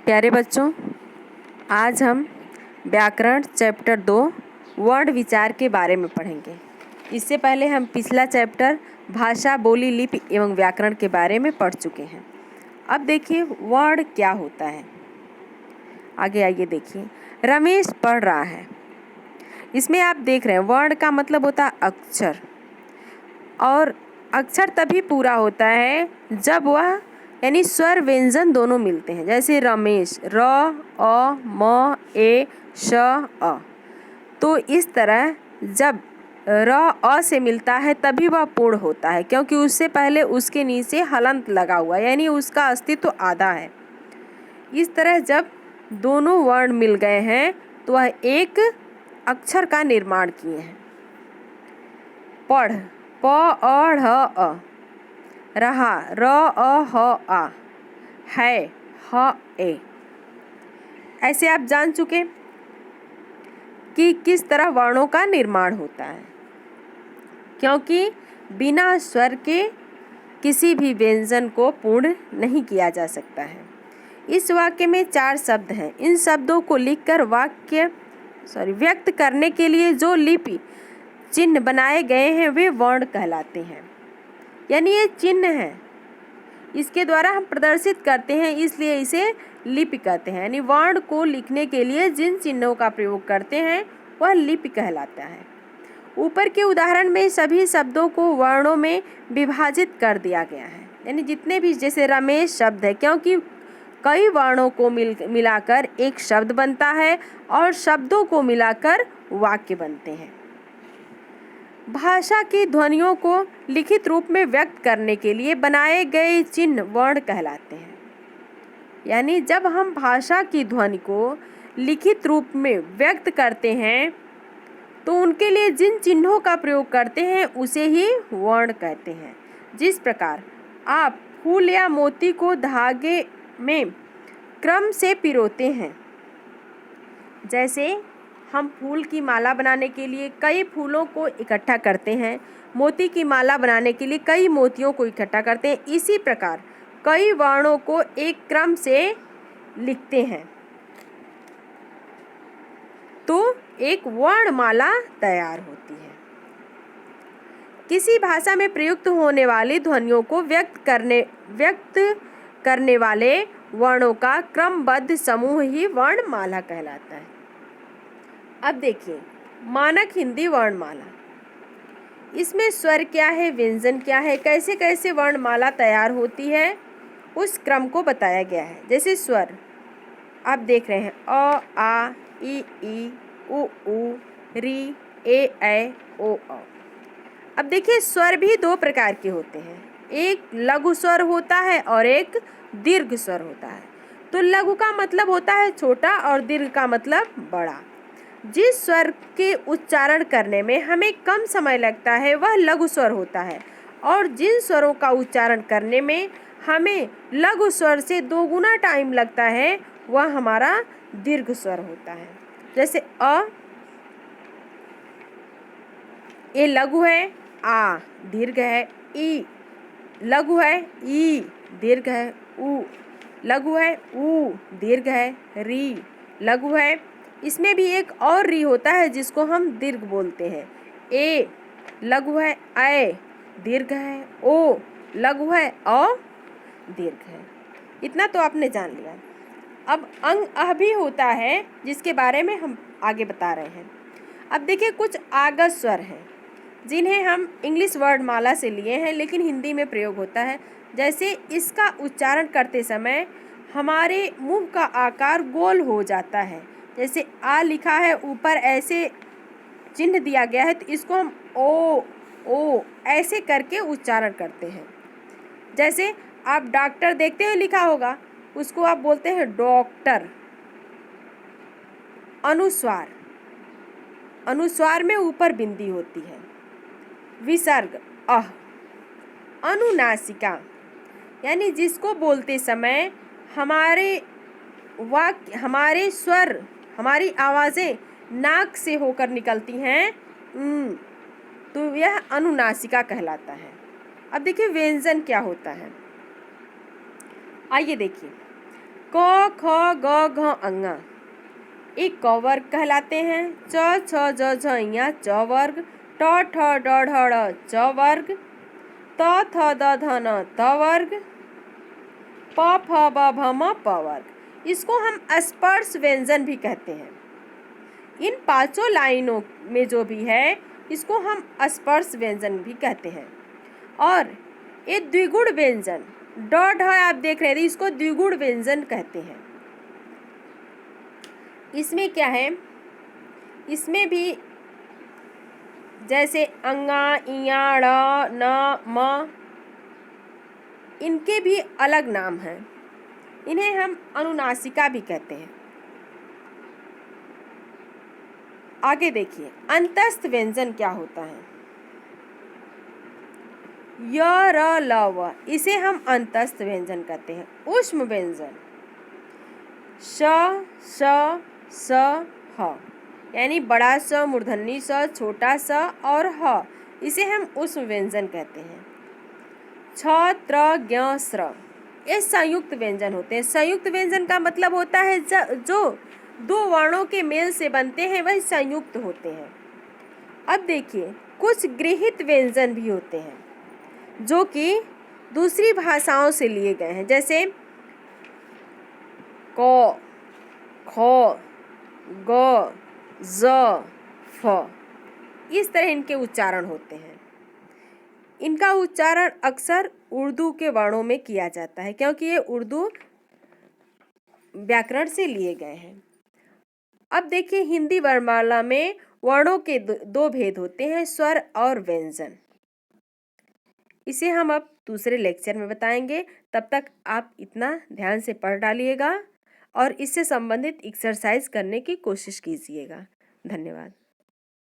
प्यारे बच्चों, आज हम व्याकरण चैप्टर 2 वर्ण विचार के बारे में पढ़ेंगे। इससे पहले हम पिछला चैप्टर भाषा, बोली, लिपि एवं व्याकरण के बारे में पढ़ चुके हैं। अब देखिए वर्ण क्या होता है। आगे आइए देखिए। रमेश पढ़ रहा है। इसमें आप देख रहे हैं वर्ण का मतलब होता है अक्षर, और अक्षर तभी पूरा होता है जब वह यानी स्वर व्यंजन दोनों मिलते हैं। जैसे रमेश, र, अ, म, ए, श, अ। तो इस तरह जब र अ से मिलता है तभी वह पूर्ण होता है, क्योंकि उससे पहले उसके नीचे हलंत लगा हुआ है, यानी उसका अस्तित्व आधा है। इस तरह जब दोनों वर्ण मिल गए हैं तो वह एक अक्षर का निर्माण किए हैं। पढ़, प, अ, ढ़, अ। रहा, र, अ, ह, आ। है, ह, ए। ऐसे आप जान चुके कि किस तरह वर्णों का निर्माण होता है, क्योंकि बिना स्वर के किसी भी व्यंजन को पूर्ण नहीं किया जा सकता है। इस वाक्य में 4 शब्द हैं। इन शब्दों को लिखकर व्यक्त करने के लिए जो लिपि चिन्ह बनाए गए हैं वे वर्ण कहलाते हैं। यानी ये चिन्ह है, इसके द्वारा हम प्रदर्शित करते हैं, इसलिए इसे लिपि कहते हैं। यानी वर्ण को लिखने के लिए जिन चिन्हों का प्रयोग करते हैं वह लिपि कहलाता है। ऊपर के उदाहरण में सभी शब्दों को वर्णों में विभाजित कर दिया गया है। यानी जितने भी, जैसे रमेश शब्द है, क्योंकि कई वर्णों को मिलाकर एक शब्द बनता है और शब्दों को मिलाकर वाक्य बनते हैं। भाषा की ध्वनियों को लिखित रूप में व्यक्त करने के लिए बनाए गए चिन्ह वर्ण कहलाते हैं। यानी जब हम भाषा की ध्वनि को लिखित रूप में व्यक्त करते हैं तो उनके लिए जिन चिन्हों का प्रयोग करते हैं उसे ही वर्ण कहते हैं। जिस प्रकार आप फूल या मोती को धागे में क्रम से पिरोते हैं, जैसे हम फूल की माला बनाने के लिए कई फूलों को इकट्ठा करते हैं, मोती की माला बनाने के लिए कई मोतियों को इकट्ठा करते हैं, इसी प्रकार कई वर्णों को एक क्रम से लिखते हैं तो एक वर्णमाला तैयार होती है। किसी भाषा में प्रयुक्त होने वाली ध्वनियों को व्यक्त करने वाले वर्णों का क्रमबद्ध समूह ही वर्णमाला कहलाता है। अब देखिए मानक हिंदी वर्णमाला। इसमें स्वर क्या है, व्यंजन क्या है, कैसे कैसे वर्णमाला तैयार होती है, उस क्रम को बताया गया है। जैसे स्वर आप देख रहे हैं अ, आ, ई, उ, री, ए, ओ, औ। अब देखिए स्वर भी 2 प्रकार के होते हैं। एक लघु स्वर होता है और एक दीर्घ स्वर होता है। तो लघु का मतलब होता है छोटा और दीर्घ का मतलब बड़ा। जिस स्वर के उच्चारण करने में हमें कम समय लगता है वह लघु स्वर होता है, और जिन स्वरों का उच्चारण करने में हमें लघु स्वर से 2 गुना टाइम लगता है वह हमारा दीर्घ स्वर होता है। जैसे अ, ये लघु है, आ दीर्घ है, ई लघु है, ई दीर्घ है, उ लघु है, उ दीर्घ है, री लघु है। इसमें भी एक और री होता है जिसको हम दीर्घ बोलते हैं। ए लघु है, ऐ दीर्घ है, ओ लघु है, औ दीर्घ है। इतना तो आपने जान लिया। अब अंग अह भी होता है जिसके बारे में हम आगे बता रहे हैं। अब देखिए कुछ आगत स्वर हैं जिन्हें हम इंग्लिश वर्णमाला से लिए हैं लेकिन हिंदी में प्रयोग होता है। जैसे इसका उच्चारण करते समय हमारे मुंह का आकार गोल हो जाता है। जैसे आ लिखा है, ऊपर ऐसे चिन्ह दिया गया है, तो इसको हम ओ ऐसे करके उच्चारण करते हैं। जैसे आप डॉक्टर देखते हुए लिखा होगा, उसको आप बोलते हैं डॉक्टर। अनुस्वार, अनुस्वार में ऊपर बिंदी होती है। विसर्ग अह। अनुनासिका, यानी जिसको बोलते समय हमारे स्वर, हमारी आवाज़ें नाक से होकर निकलती हैं, तो यह अनुनासिका कहलाता है। अब देखिए व्यंजन क्या होता है। आइए देखिए, क ख ग घ अंगा एक क वर्ग कहलाते हैं। च छ ज झ ञ च वर्ग, ट ठ ड ढ ड़ च वर्ग, त थ द ध न त वर्ग, प फ ब भ म प वर्ग। इसको हम स्पर्श व्यंजन भी कहते हैं। इन पांचों लाइनों में जो भी है इसको हम स्पर्श व्यंजन भी कहते हैं। और ये द्विगुण व्यंजन ड ढ आप देख रहे थे, इसको द्विगुण व्यंजन कहते हैं। इसमें क्या है, इसमें भी जैसे अंगा इया ड़ न म इनके भी अलग नाम हैं। इन्हें हम अनुनासिका भी कहते हैं। आगे देखिए अंतस्थ व्यंजन क्या होता है। य र ल व इसे हम अंतस्थ व्यंजन कहते हैं। ऊष्म व्यंजन श श स ह यानी बड़ा स, मूर्धन्य स, छोटा स और ह इसे हम ऊष्म व्यंजन कहते हैं। छ त्र ज्ञ स्र ये संयुक्त व्यंजन होते हैं। संयुक्त व्यंजन का मतलब होता है जो दो वर्णों के मेल से बनते हैं वह संयुक्त होते हैं। अब देखिए कुछ गृहीत व्यंजन भी होते हैं जो कि दूसरी भाषाओं से लिए गए हैं, जैसे क ख ग ज फ इस तरह इनके उच्चारण होते हैं। इनका उच्चारण अक्सर उर्दू के वर्णों में किया जाता है क्योंकि ये उर्दू व्याकरण से लिए गए हैं। अब देखिए हिंदी वर्णमाला में वर्णों के दो भेद होते हैं, स्वर और व्यंजन। इसे हम अब दूसरे लेक्चर में बताएंगे। तब तक आप इतना ध्यान से पढ़ डालिएगा और इससे संबंधित एक्सरसाइज करने की कोशिश कीजिएगा। धन्यवाद।